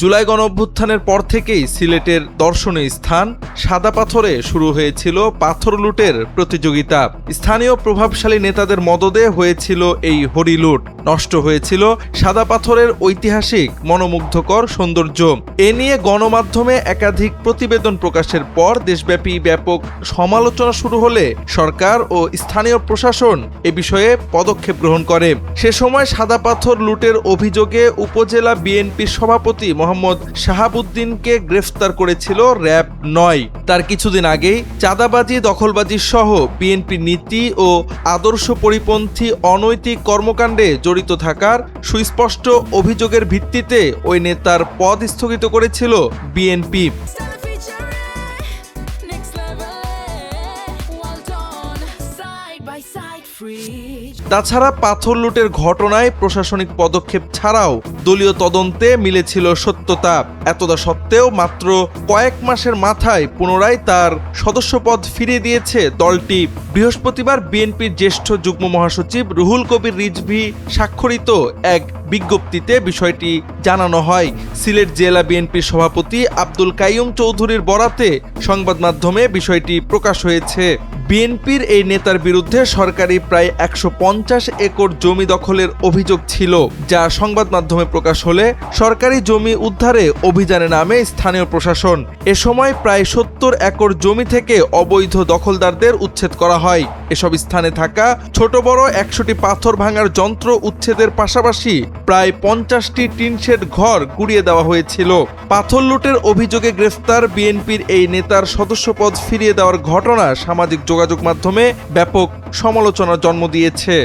জুলাই গণঅভ্যুত্থানের পর থেকেই সিলেটের দর্শনীয় স্থান সাদা পাথরে শুরু হয়েছিল পাথর লুটের প্রতিযোগিতা। স্থানীয় প্রভাবশালী নেতাদের মদদে হয়েছিল এই হরিলুট। নষ্ট হয়েছিল সাদা পাথরের ঐতিহাসিক মনোমুগ্ধকর সৌন্দর্য। এ নিয়ে গণমাধ্যমে একাধিক প্রতিবেদন প্রকাশের পর দেশব্যাপী ব্যাপক সমালোচনা শুরু হলে সরকার ও স্থানীয় প্রশাসন এ বিষয়ে পদক্ষেপ গ্রহণ করে। সে সময় সাদা পাথর লুটের অভিযোগে উপজেলা বিএনপির সভাপতি মোহাম্মদ শাহাবুদ্দিনকে গ্রেফতার করেছিল র‍্যাব ৯। তার কিছুদিন আগেই চাঁদাবাজি, দখলবাজি সহ বিএনপির নীতি ও আদর্শ পরিপন্থী অনৈতিক কর্মকাণ্ডে জড়িত থাকার সুস্পষ্ট অভিযোগের ভিত্তিতে ওই নেতার পদ স্থগিত করেছিল বিএনপি। তাছাড়া পাথর লুটের ঘটনায় প্রশাসনিক পদক্ষেপ ছাড়াও দলীয় তদন্তে মিলেছিল সত্যতা। এতদা সত্ত্বেও মাত্র কয়েক মাসের মাথায় পুনরায় তার সদস্যপদ ফিরিয়ে দিয়েছে দলটি। বৃহস্পতিবার বিএনপির জ্যেষ্ঠ যুগ্ম মহাসচিব রুহুল কবির রিজভী স্বাক্ষরিত এক বিজ্ঞপ্তিতে বিষয়টি জানানো হয়। সিলেট জেলা বিএনপির সভাপতি আব্দুল কাইয়ুম চৌধুরীর বরাতে সংবাদ মাধ্যমে বিষয়টি প্রকাশ হয়েছে। বিএনপির এই নেতার বিরুদ্ধে সরকারি প্রায় ১৫০ একর জমি দখলের অভিযোগ ছিল, যা সংবাদ মাধ্যমে প্রকাশ হলে সরকারি জমি উদ্ধারে অভিযানে নামে স্থানীয় প্রশাসন। এ সময় প্রায় ৭০ একর জমি থেকে অবৈধ দখলদারদের উচ্ছেদ করা হয়। এসব স্থানে থাকা ছোট বড় ১০০টি পাথর ভাঙার যন্ত্র উচ্ছেদের পাশাপাশি প্রায় ৫০টি টিনশেড ঘর গুড়িয়ে দেওয়া হয়েছিল। পাথর লুটের অভিযোগে গ্রেফতার বিএনপির এই নেতার সদস্যপদ ফিরিয়ে দেওয়ার ঘটনা সামাজিক যোগাযোগ মাধ্যমে ব্যাপক সমালোচনার জন্ম দিয়েছে।